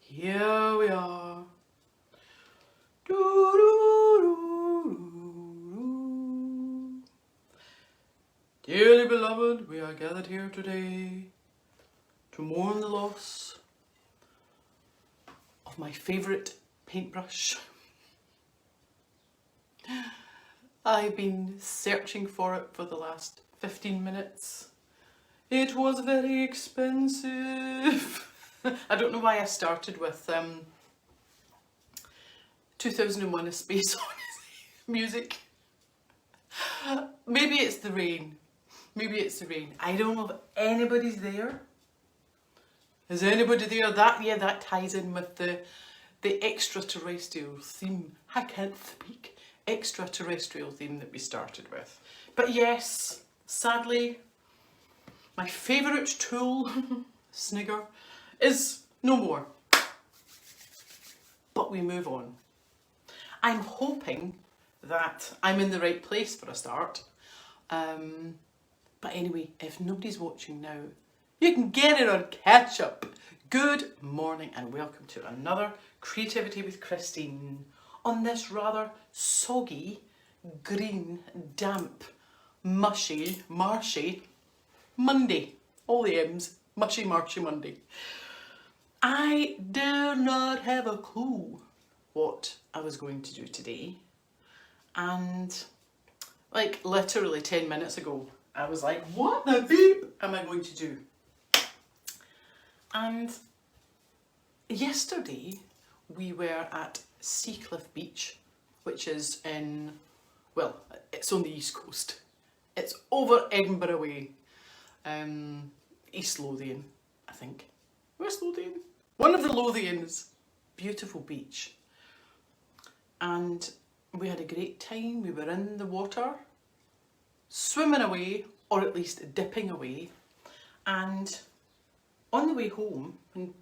Here we are. Dearly beloved, we are gathered here today to mourn the loss of my favourite paintbrush. I've been searching for it for the last 15 minutes. It was very expensive. I don't know why I started with 2001: A Space Odyssey music. Maybe it's the rain. Maybe it's the rain. I don't know if anybody's there. Is anybody there? That ties in with the extraterrestrial theme. I can't speak. Extraterrestrial theme that we started with. But yes, sadly, my favourite tool, Snigger, is no more. But we move on. I'm hoping that I'm in the right place for a start. But anyway, if nobody's watching now, you can get it on catch up. Good morning and welcome to another Creativity with Christine on this rather soggy, green, damp, mushy, marshy Monday. All the M's, mushy, marshy Monday. I did not have a clue what I was going to do today. And like literally 10 minutes ago, I was like, what the beep am I going to do? And yesterday we were at Seacliff Beach, which is in, well, it's on the east coast. It's over Edinburgh way. East Lothian, I think. West Lothian? One of the Lothians. Beautiful beach. And we had a great time. We were in the water, swimming away, or at least dipping away. And on the way home, when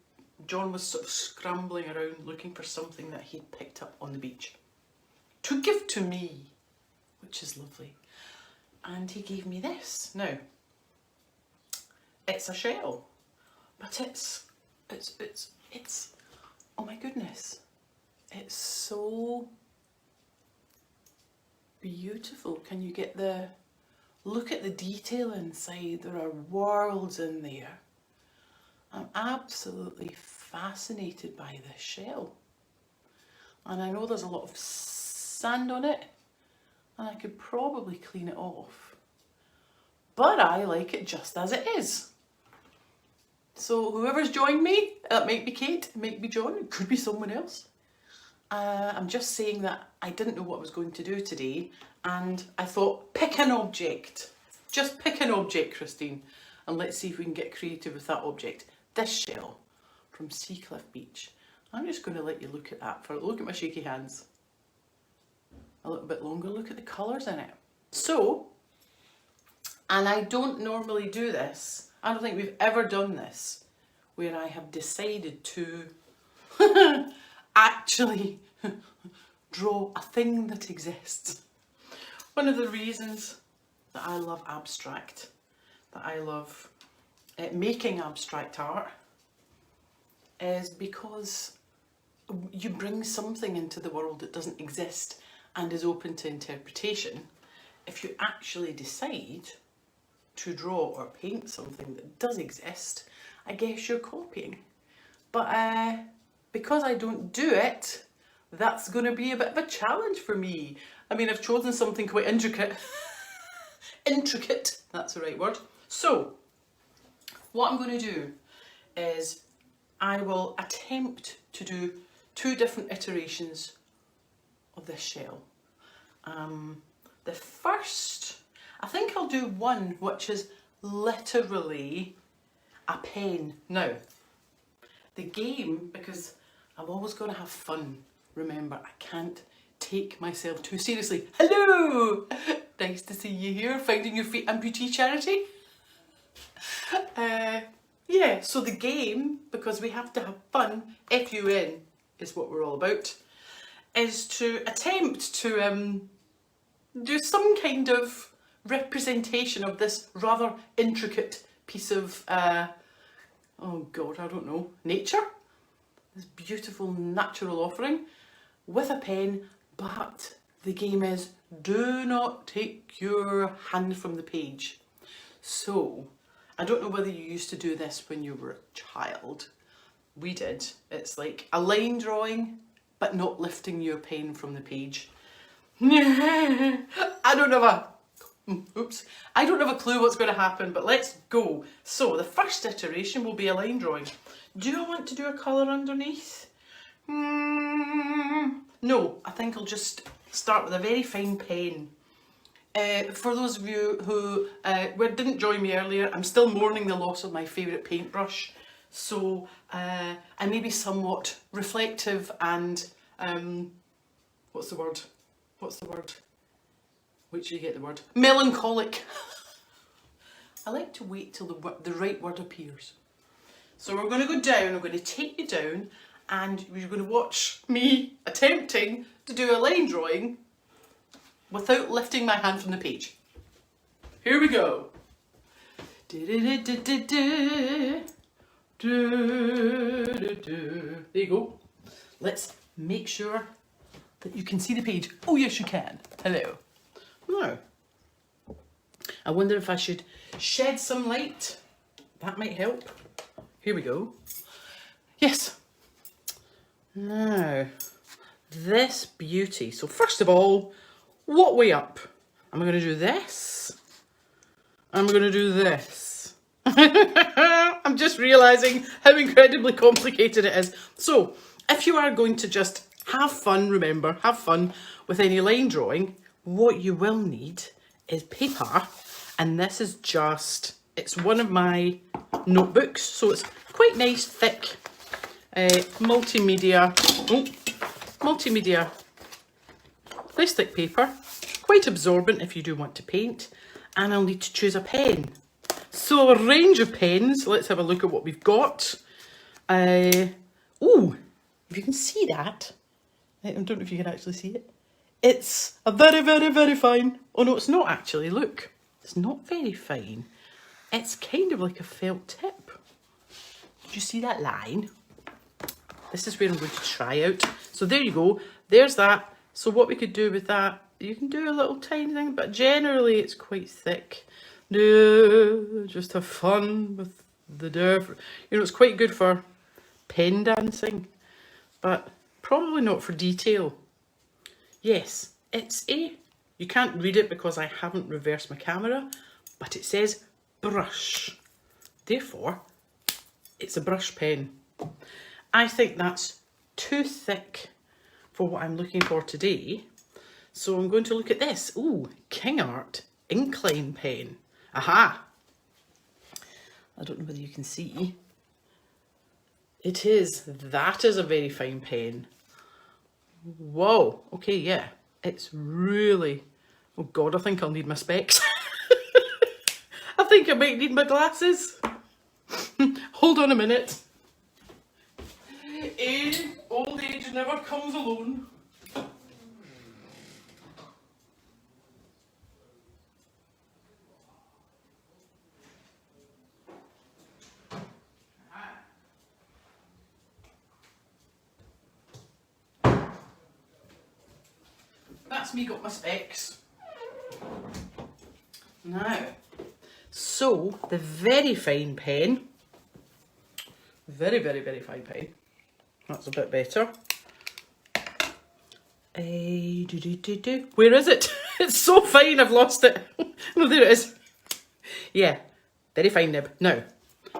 John was sort of scrambling around looking for something that he'd picked up on the beach to give to me, which is lovely. And he gave me this. Now, it's a shell, but it's, oh my goodness. It's so beautiful. Can you get the, look at the detail inside. There are worlds in there. I'm absolutely fascinated by this shell. And I know there's a lot of sand on it and I could probably clean it off. But I like it just as it is. So whoever's joined me, it might be Kate, it might be John, it could be someone else. I'm just saying that I didn't know what I was going to do today and I thought, pick an object. Just pick an object, Christine, and let's see if we can get creative with that object. This shell from Seacliff Beach. I'm just going to let you look at that for look at my shaky hands. A little bit longer, look at the colours in it. So, and I don't normally do this, I don't think we've ever done this, where I have decided to actually draw a thing that exists. One of the reasons that I love abstract, that I love making abstract art, is because you bring something into the world that doesn't exist and is open to interpretation. If you actually decide to draw or paint something that does exist, I guess you're copying. But because I don't do it, that's going to be a bit of a challenge for me. I mean, I've chosen something quite intricate. Intricate, that's the right word. So, what I'm going to do is I will attempt to do 2 different iterations of this shell. The first, I think I'll do one which is literally a pen. Now, the game, because I'm always going to have fun, remember, I can't take myself too seriously. Hello! Nice to see you here, Finding Your Feet Amputee Charity. Yeah, so the game, because we have to have fun, FUN is what we're all about, is to attempt to do some kind of representation of this rather intricate piece of, oh God, I don't know, nature. This beautiful natural offering with a pen, but the game is do not take your hand from the page. So, I don't know whether you used to do this when you were a child. We did. It's like a line drawing, but not lifting your pen from the page. I don't have a clue what's going to happen, but let's go. So the first iteration will be a line drawing. Do I want to do a colour underneath? No, I think I'll just start with a very fine pen. For those of you who didn't join me earlier, I'm still mourning the loss of my favourite paintbrush. So I may be somewhat reflective and, what's the word? Wait till you get the word. Melancholic. I like to wait till the right word appears. So we're going to go down, I'm going to take you down, and you're going to watch me attempting to do a line drawing without lifting my hand from the page. Here we go. There you go. Let's make sure that you can see the page. Oh yes you can. Hello. Now, I wonder if I should shed some light. That might help. Here we go. Yes. Now, this beauty. So first of all, what way up? I'm going to do this. I'm going to do this. I'm just realising how incredibly complicated it is. So, if you are going to just have fun, remember, have fun with any line drawing, what you will need is paper, and this is just, it's one of my notebooks, so it's quite nice, thick, multimedia, nice thick paper, quite absorbent if you do want to paint, and I'll need to choose a pen. So a range of pens, let's have a look at what we've got. Oh, if you can see that, I don't know if you can actually see it. It's a very, very, very fine. Oh no, it's not actually, look. It's not very fine. It's kind of like a felt tip. Did you see that line? This is where I'm going to try out. So there you go, there's that. So what we could do with that, you can do a little tiny thing, but generally it's quite thick. Just have fun with the dirt. You know, it's quite good for pen dancing, but probably not for detail. Yes, it's you can't read it because I haven't reversed my camera, but it says brush. Therefore, it's a brush pen. I think that's too thick for what I'm looking for today. So I'm going to look at this. Ooh, King Art Inkline pen. Aha! I don't know whether you can see. It is. That is a very fine pen. Whoa. Okay, yeah. It's really... Oh God, I think I'll need my specs. I think I might need my glasses. Hold on a minute. Old age never comes alone. That's me got my specs. Now, so the very fine pen, very, very, very fine pen. That's a bit better. Where is it? It's so fine, I've lost it. No, there it is. Yeah, very fine nib. Now,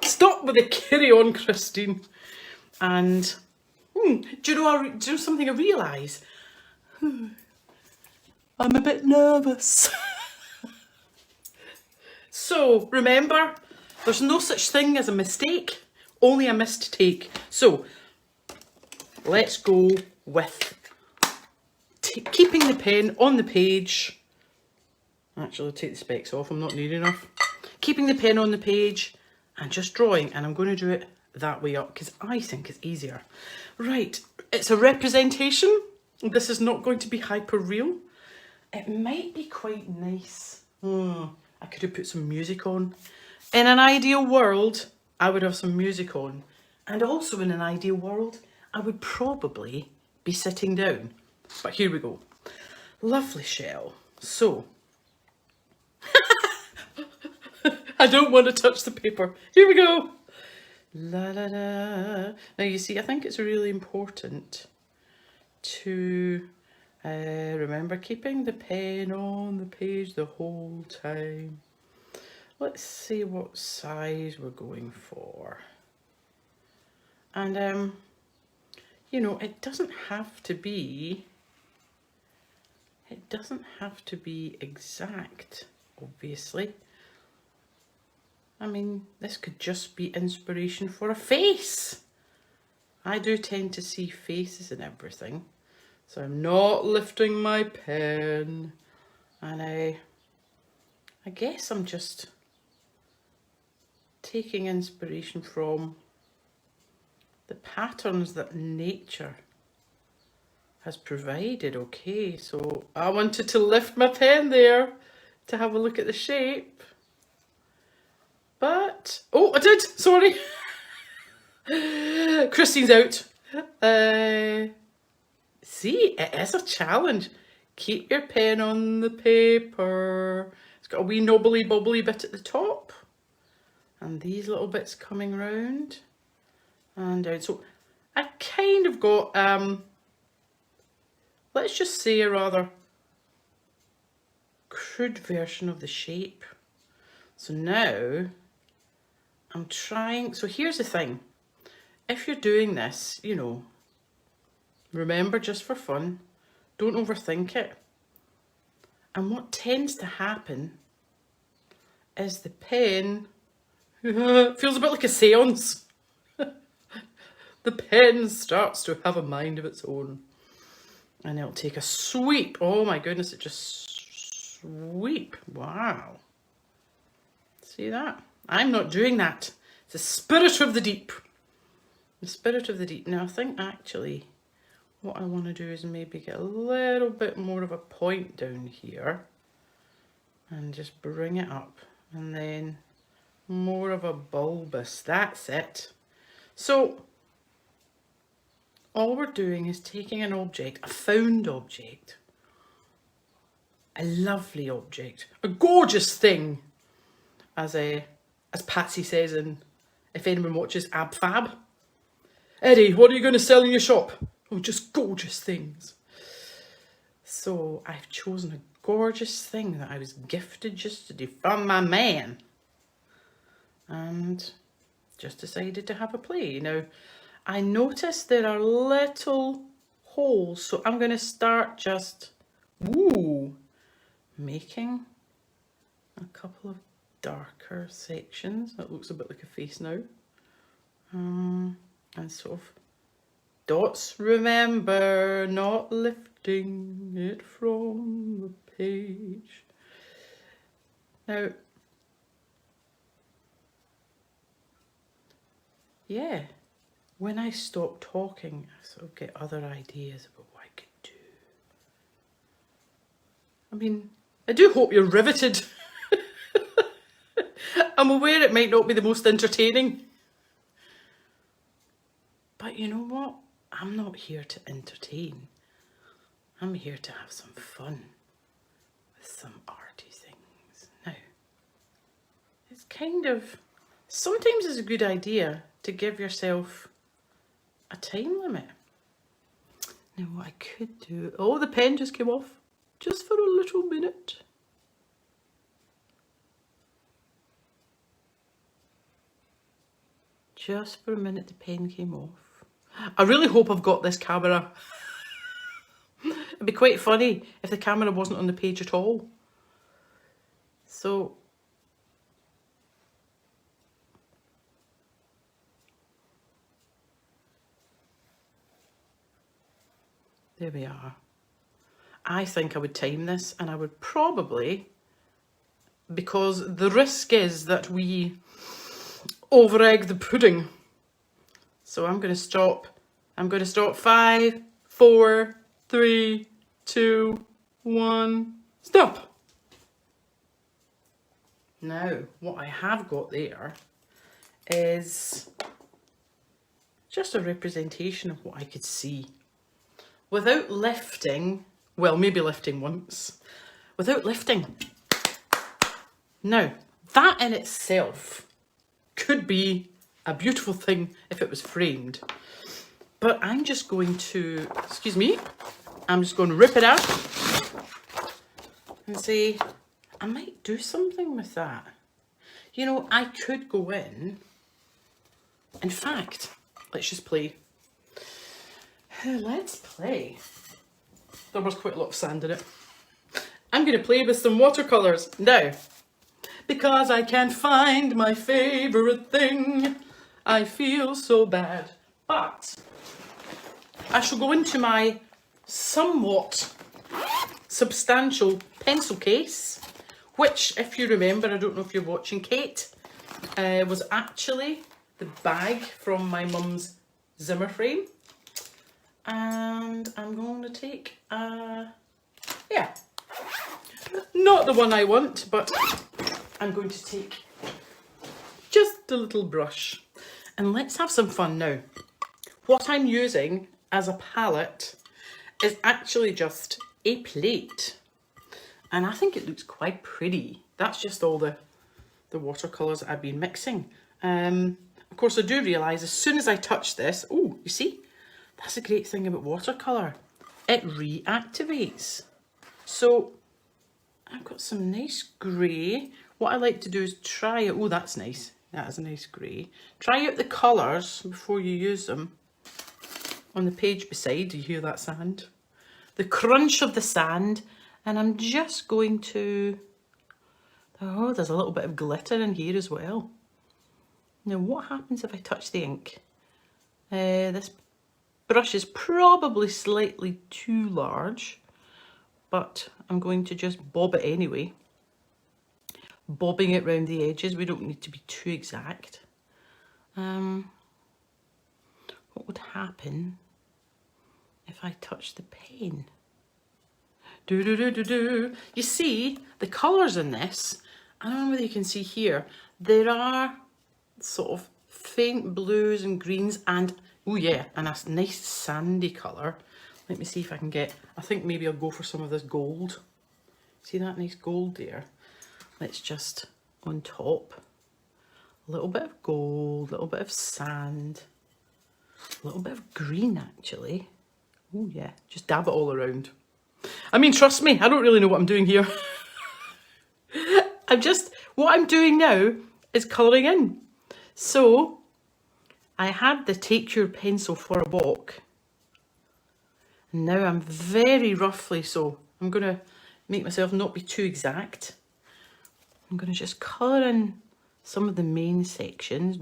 stop with the carry on, Christine. And, do you know something I realise? I'm a bit nervous. So, remember, there's no such thing as a mistake, only a missed take. So, let's go with keeping the pen on the page. Actually, I'll take the specs off, I'm not near enough. Keeping the pen on the page and just drawing, and I'm going to do it that way up because I think it's easier. Right, it's a representation This is not going to be hyper real. It might be quite nice. I could have put some music on. In an ideal world, I would have some music on. And also in an ideal world, I would probably be sitting down. But here we go. Lovely shell. So, I don't want to touch the paper. Here we go. La la la. Now you see, I think it's really important to remember keeping the pen on the page the whole time. Let's see what size we're going for. And you know, it doesn't have to be exact, obviously. I mean, this could just be inspiration for a face. I do tend to see faces in everything. So I'm not lifting my pen. And I guess I'm just taking inspiration from the patterns that nature has provided. Okay, so I wanted to lift my pen there to have a look at the shape. But, oh, I did, sorry. Christine's out. See, it is a challenge. Keep your pen on the paper. It's got a wee knobbly bobbly bit at the top. And these little bits coming round and down. So I kind of got, let's just say a rather crude version of the shape. So now I'm trying, so here's the thing. If you're doing this, you know, remember, just for fun, don't overthink it. And what tends to happen is the pen feels a bit like a seance. The pen starts to have a mind of its own. And it'll take a sweep. Oh my goodness, it just sweep. Wow. See that? I'm not doing that. It's the spirit of the deep. The spirit of the deep. Now I think actually what I want to do is maybe get a little bit more of a point down here. And just bring it up. And then more of a bulbous. That's it. So all we're doing is taking an object, a found object, a lovely object, a gorgeous thing, as Patsy says in, if anyone watches Ab Fab. Eddie, what are you going to sell in your shop? Oh, just gorgeous things. So I've chosen a gorgeous thing that I was gifted yesterday from my man. And just decided to have a play. Now, I noticed there are little holes, so I'm going to start just, making a couple of darker sections. That looks a bit like a face now. And sort of dots. Remember, not lifting it from the page. Now, yeah. When I stop talking, I sort of get other ideas about what I could do. I mean, I do hope you're riveted. I'm aware it might not be the most entertaining. But you know what? I'm not here to entertain. I'm here to have some fun with some arty things. Now, it's kind of, sometimes it's a good idea to give yourself a time limit. Now what I could do, oh, the pen just came off, just for a little minute. Just for a minute the pen came off. I really hope I've got this camera. It'd be quite funny if the camera wasn't on the page at all. So there we are. I think I would time this, and I would probably, because the risk is that we over-egg the pudding. So I'm going to stop. I'm going to stop. 5, 4, 3, 2, 1, stop. Now, what I have got there is just a representation of what I could see. Without lifting, well, maybe lifting once, without lifting. Now, that in itself could be a beautiful thing if it was framed. But I'm just going to, excuse me, I'm just going to rip it out and say, I might do something with that. You know, I could go in fact, let's just play. Let's play. There was quite a lot of sand in it. I'm going to play with some watercolours now. Because I can't find my favourite thing, I feel so bad. But I shall go into my somewhat substantial pencil case, which, if you remember, I don't know if you're watching, Kate, was actually the bag from my mum's Zimmer frame. And I'm going to take, yeah, not the one I want, but I'm going to take just a little brush. And let's have some fun now. What I'm using as a palette is actually just a plate. And I think it looks quite pretty. That's just all the watercolours that I've been mixing. Of course, I do realise as soon as I touch this, oh, you see, that's a great thing about watercolour. It reactivates. So I've got some nice grey. What I like to do is try out, oh, that's nice. That is a nice grey. Try out the colours before you use them. On the page beside, do you hear that sand? The crunch of the sand. And I'm just going to, oh, there's a little bit of glitter in here as well. Now, what happens if I touch the ink? This brush is probably slightly too large, but I'm going to just bob it anyway. Bobbing it round the edges, we don't need to be too exact. What would happen if I touch the pen? Do. You see, the colours in this, I don't know whether you can see here, there are sort of faint blues and greens and, oh yeah, and a nice sandy colour. Let me see if I can get, I think maybe I'll go for some of this gold. See that nice gold there? Let's just, on top, a little bit of gold, a little bit of sand, a little bit of green actually. Oh yeah, just dab it all around. I mean, trust me, I don't really know what I'm doing here. What I'm doing now is colouring in. So, I had the Take Your Pencil for a Walk. And now I'm very roughly, so I'm going to make myself not be too exact. I'm going to just colour in some of the main sections.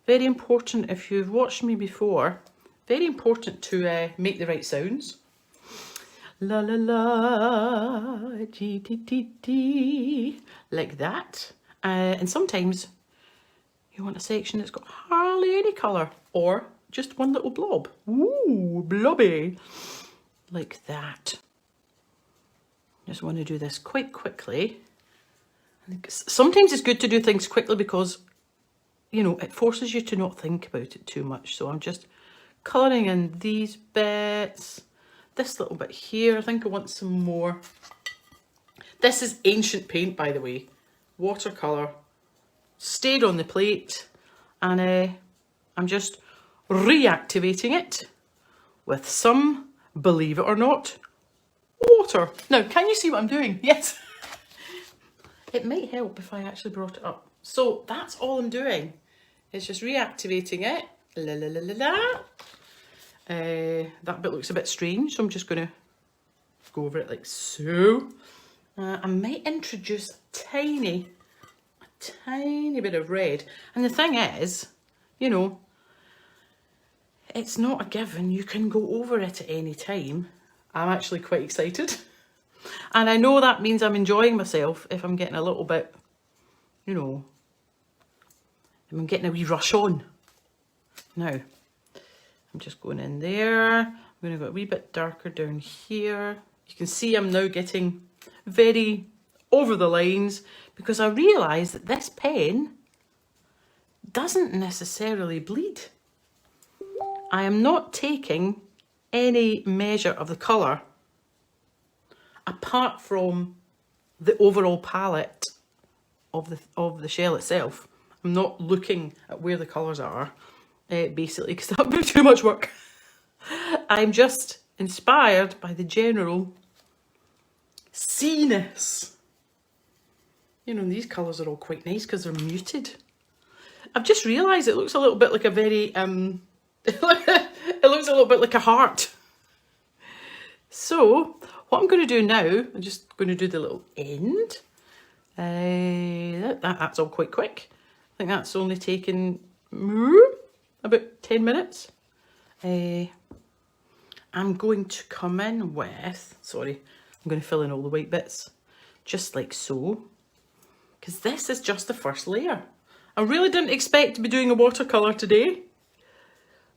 Very important, if you've watched me before, very important to make the right sounds. La la la, dee dee dee dee, like that. And sometimes you want a section that's got hardly any colour, or just one little blob. Ooh, blobby, like that. Just want to do this quite quickly. Sometimes it's good to do things quickly because, you know, it forces you to not think about it too much. So I'm just colouring in these bits. This little bit here, I think I want some more. This is ancient paint, by the way. Watercolour. Stayed on the plate. And I'm just reactivating it with some, believe it or not, water. Now, can you see what I'm doing? Yes. It might help if I actually brought it up. So that's all I'm doing. It's just reactivating it. La la la la la. That bit looks a bit strange, so I'm just going to go over it like so. I might introduce a tiny bit of red. And the thing is, you know, it's not a given. You can go over it at any time. I'm actually quite excited. And I know that means I'm enjoying myself if I'm getting a little bit, you know, I'm getting a wee rush on. Now, I'm just going in there. I'm going to go a wee bit darker down here. You can see I'm now getting very over the lines because I realise that this pen doesn't necessarily bleed. I am not taking any measure of the colour apart from the overall palette of the shell itself. I'm not looking at where the colours are, basically, because that would be too much work. I'm just inspired by the general sea-ness. You know, these colours are all quite nice because they're muted. I've just realised it looks a little bit like a very, it looks a little bit like a heart. So, what I'm going to do now, I'm just going to do the little end. That's all quite quick. I think that's only taken about 10 minutes. I'm going to come in with, sorry, I'm going to fill in all the white bits, just like so, because this is just the first layer. I really didn't expect to be doing a watercolour today,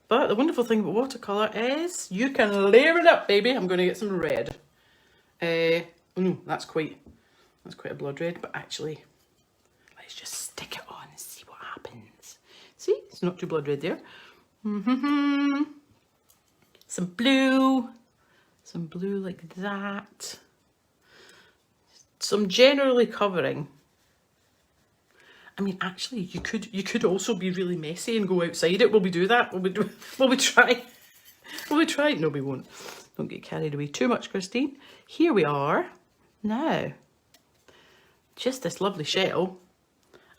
but the wonderful thing about watercolour is you can layer it up, baby. I'm going to get some red. Oh no, that's quite a blood red, but actually, let's just stick it on and see what happens. See, it's not too blood red there. Some blue like that. Some generally covering. I mean, actually, you could also be really messy and go outside it. Will we do that? Will we try? Will we try? No, we won't. Don't get carried away too much, Christine. Here we are. Now, just this lovely shell.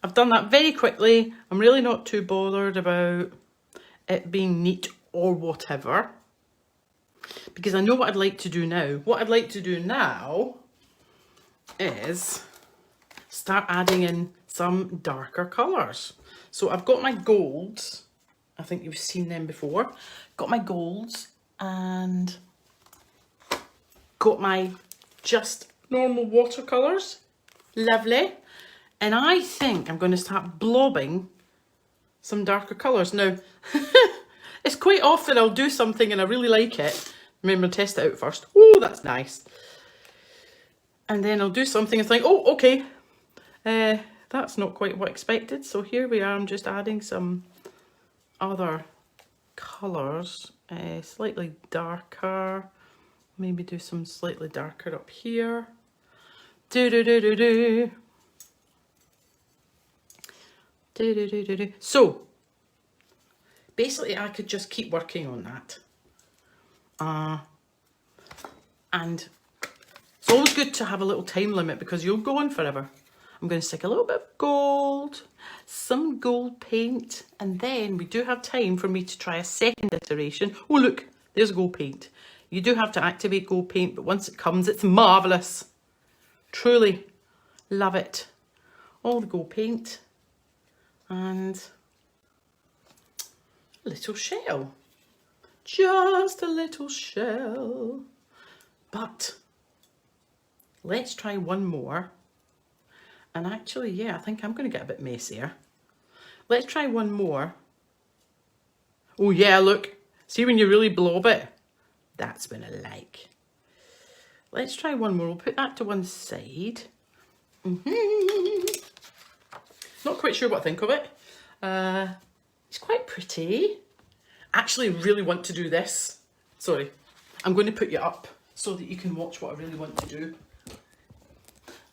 I've done that very quickly. I'm really not too bothered about it being neat or whatever, because I know what I'd like to do now. What I'd like to do now is start adding in some darker colours. So I've got my golds. I think you've seen them before. Got my golds and got my just normal watercolours. Lovely. And I think I'm going to start blobbing some darker colours. Now, it's quite often I'll do something and I really like it. Remember, test it out first. Oh, that's nice. And then I'll do something and think, oh, okay. That's not quite what I expected. So here we are. I'm just adding some other colours. Slightly darker. Maybe do some slightly darker up here. So, basically I could just keep working on that. And it's always good to have a little time limit because you'll go on forever. I'm going to stick a little bit of gold, some gold paint, and then we do have time for me to try a second iteration. Oh look, there's gold paint. You do have to activate gold paint, but once it comes, it's marvellous. Truly love it. All the gold paint and a little shell. Just a little shell. But let's try one more. And actually, yeah, I think I'm going to get a bit messier. Let's try one more. Oh yeah, look. See when you really blob it? That's what I like. Let's try one more. We'll put that to one side. Not quite sure what I think of it. It's quite pretty. Actually, really want to do this. Sorry. I'm going to put you up so that you can watch what I really want to do.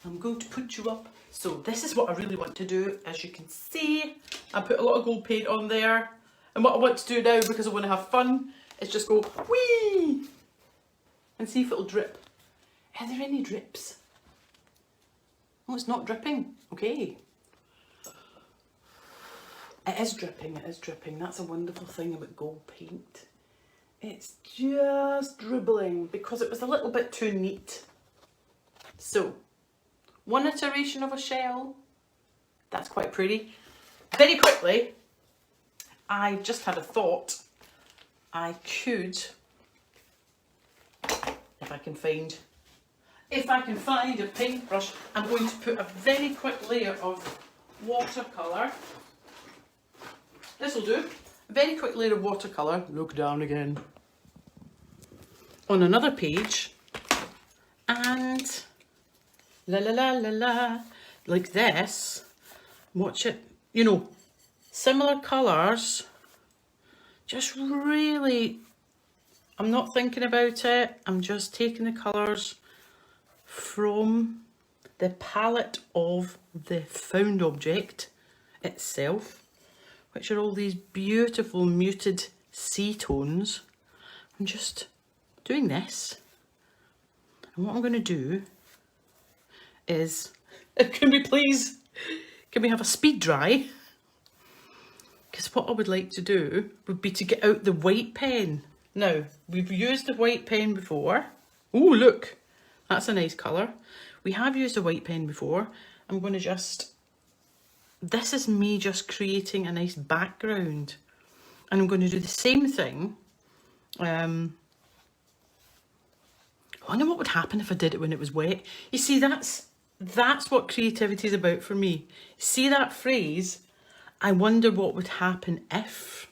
I'm going to put you up. So this is what I really want to do. As you can see, I put a lot of gold paint on there. And what I want to do now, because I want to have fun, is just go whee! And see if it'll drip. Are there any drips? Oh, it's not dripping. Okay. It is dripping, it is dripping. That's a wonderful thing about gold paint. It's just dribbling because it was a little bit too neat. So, one iteration of a shell. That's quite pretty. Very quickly, I just had a thought. I could, if I can find a paintbrush, I'm going to put a very quick layer of watercolour. This will do. very quick layer of watercolour, look down again, on another page, and la la la la la, like this. Watch it, you know, similar colours, just really, I'm not thinking about it, I'm just taking the colours from the palette of the found object itself, which are all these beautiful muted sea tones. I'm just doing this, and what I'm going to do is, can we have a speed dry? Because what I would like to do would be to get out the white pen. Now, we've used the white pen before. Oh, look, that's a nice colour. We have used a white pen before. I'm going to just, this is me just creating a nice background. And I'm going to do the same thing. I wonder what would happen if I did it when it was wet. You see, that's what creativity is about for me. See that phrase, I wonder what would happen if.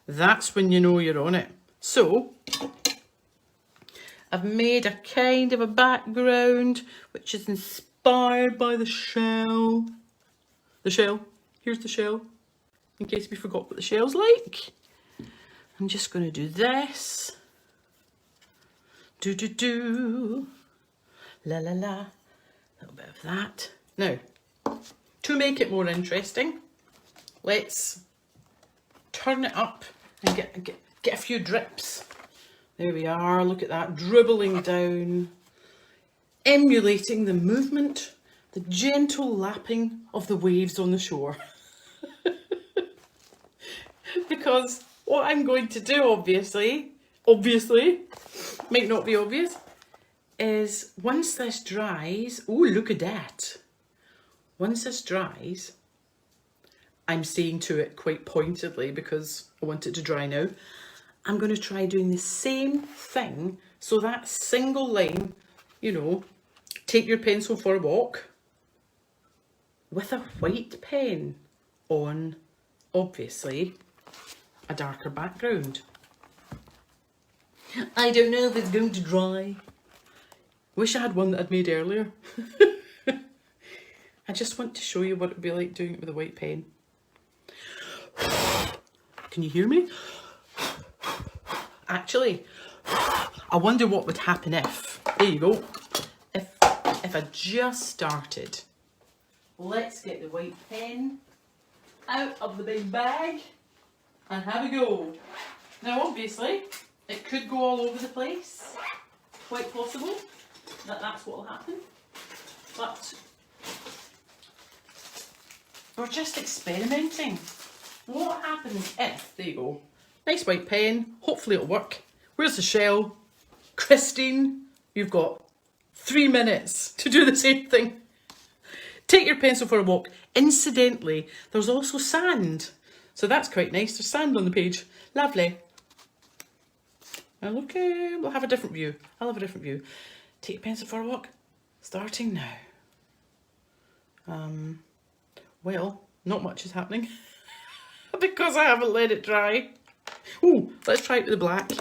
That's when you know you're on it. So, I've made a kind of a background which is inspired by the shell. The shell. Here's the shell. In case we forgot what the shell's like. I'm just going to do this. Do do do. La la la. A little bit of that. Now, to make it more interesting, let's turn it up and get a few drips. There we are, look at that, dribbling down, emulating the movement, the gentle lapping of the waves on the shore. Because what I'm going to do, obviously, might not be obvious, is once this dries, oh, look at that. Once this dries, I'm saying to it quite pointedly because I want it to dry now, I'm going to try doing the same thing. So that single line, you know, take your pencil for a walk, with a white pen on, obviously, a darker background. I don't know if it's going to dry. Wish I had one that I'd made earlier. I just want to show you what it'd be like doing it with a white pen. Can you hear me? Actually, I wonder what would happen if, there you go, if I just started. Let's get the white pen out of the big bag and have a go. Now obviously, it could go all over the place, quite possible that that's what will happen, but we're just experimenting. What happens if, there you go, nice white pen, hopefully it'll work. Where's the shell? Christine, you've got 3 minutes to do the same thing. Take your pencil for a walk. Incidentally, there's also sand. So that's quite nice. There's sand on the page. Lovely. Well, okay, we'll have a different view. I'll have a different view. Take your pencil for a walk. Starting now. Well, not much is happening. Because I haven't let it dry. Oh, let's try it with the black.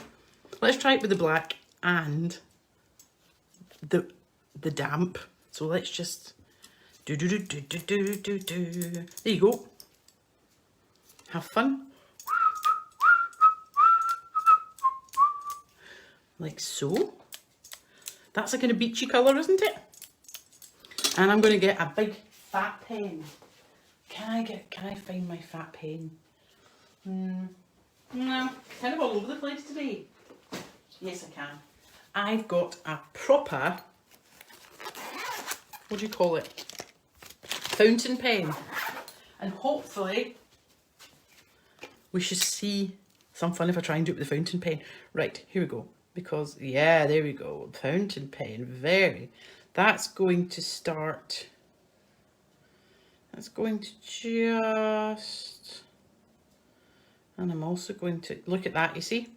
Let's try it with the black and the damp. So let's just do. There you go. Have fun. Like so. That's a kind of beachy colour, isn't it? And I'm going to get a big fat pen. Can I find my fat pen? No, kind of all over the place today. Yes, I can. I've got a proper, what do you call it? Fountain pen. And hopefully we should see some fun if I try and do it with the fountain pen. Right, here we go. Because, yeah, there we go. Fountain pen, that's going to start. That's going to just, and I'm also going to, look at that, you see?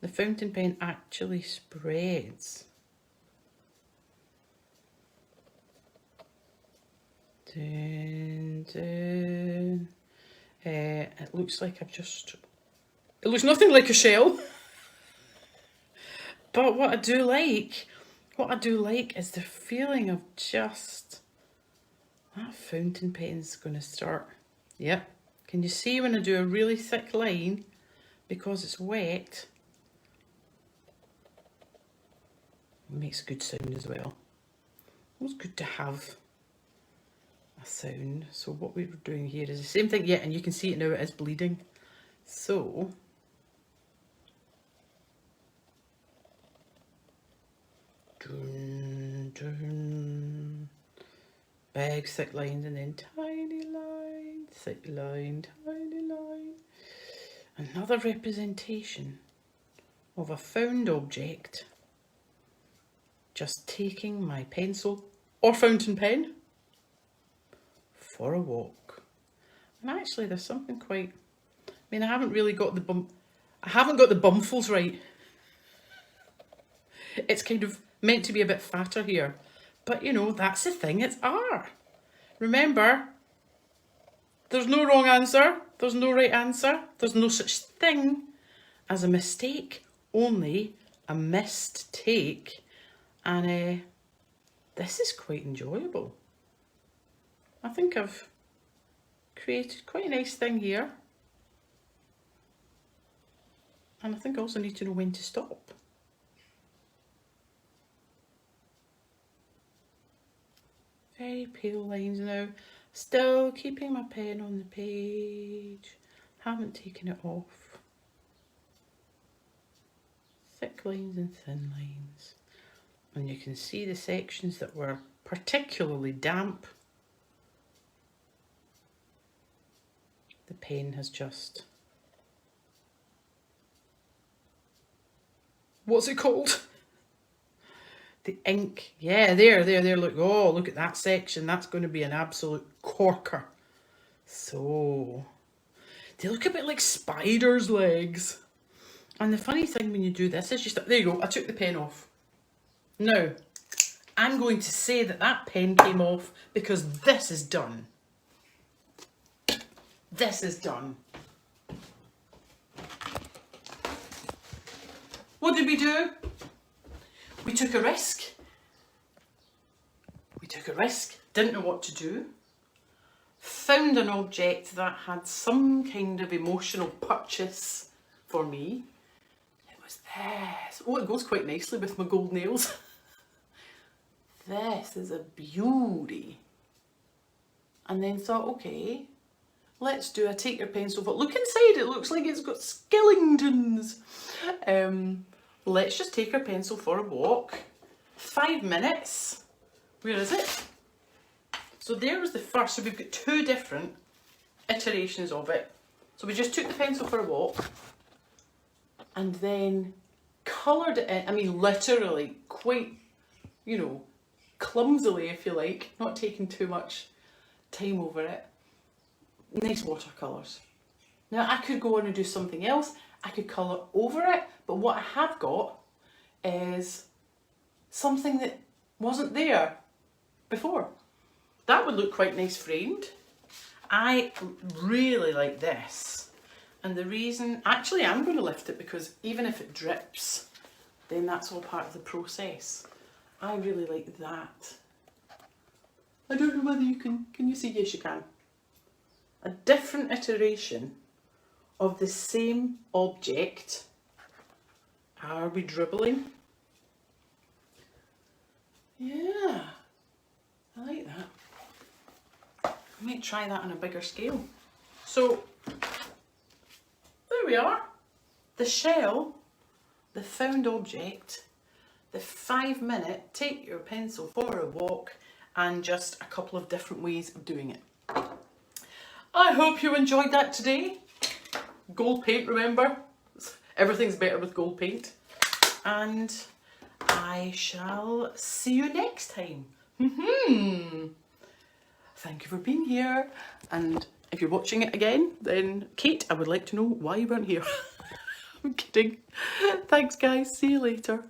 The fountain pen actually spreads. Dun, dun. It looks like I've just It looks nothing like a shell. But what I do like is the feeling of just, that fountain pen's going to start. Yep. Can you see when I do a really thick line, because it's wet, it makes a good sound as well. It's good to have a sound. So what we're doing here is the same thing. Yeah, and you can see it now, it is bleeding. So dun, dun, big thick lines and then tiny line, thick line, tiny line. Another representation of a found object. Just taking my pencil or fountain pen for a walk. And actually there's something quite, I mean, I haven't got the bumfuls right. It's kind of meant to be a bit fatter here, but you know, that's the thing, it's art. Remember, there's no wrong answer, there's no right answer, there's no such thing as a mistake, only a missed take. And this is quite enjoyable. I think I've created quite a nice thing here. And I think I also need to know when to stop. Very pale lines now. Still keeping my pen on the page. Haven't taken it off. Thick lines and thin lines. And you can see the sections that were particularly damp. The pen has just, what's it called? The ink. Yeah, there, look. Oh, look at that section. That's going to be an absolute corker. So, they look a bit like spiders' legs. And the funny thing when you do this is there you go, I took the pen off. Now, I'm going to say that that pen came off because this is done. This is done. What did we do? We took a risk. Didn't know what to do. Found an object that had some kind of emotional purchase for me. It was this. Oh, it goes quite nicely with my gold nails. This is a beauty. And then thought, okay, let's do a take your pencil, but look inside, it looks like it's got skellingtons. Let's just take our pencil for a walk. 5 minutes. Where is it? So there was the first, so we've got 2 different iterations of it. So we just took the pencil for a walk and then coloured it in, I mean literally quite, you know, clumsily if you like, not taking too much time over it. Nice watercolours. Now I could go on and do something else, I could colour over it, but what I have got is something that wasn't there before. That would look quite nice framed. I really like this. And the reason, actually I'm going to lift it because even if it drips, then that's all part of the process. I really like that. I don't know whether you can you see? Yes, you can. A different iteration of the same object. Are we dribbling? Yeah, I like that. I might try that on a bigger scale. So, there we are. The shell, the found object, the 5-minute take your pencil for a walk, and just a couple of different ways of doing it. I hope you enjoyed that today. Gold paint, remember? Everything's better with gold paint. And I shall see you next time. Thank you for being here. And if you're watching it again, then Kate, I would like to know why you weren't here. I'm kidding. Thanks guys, see you later.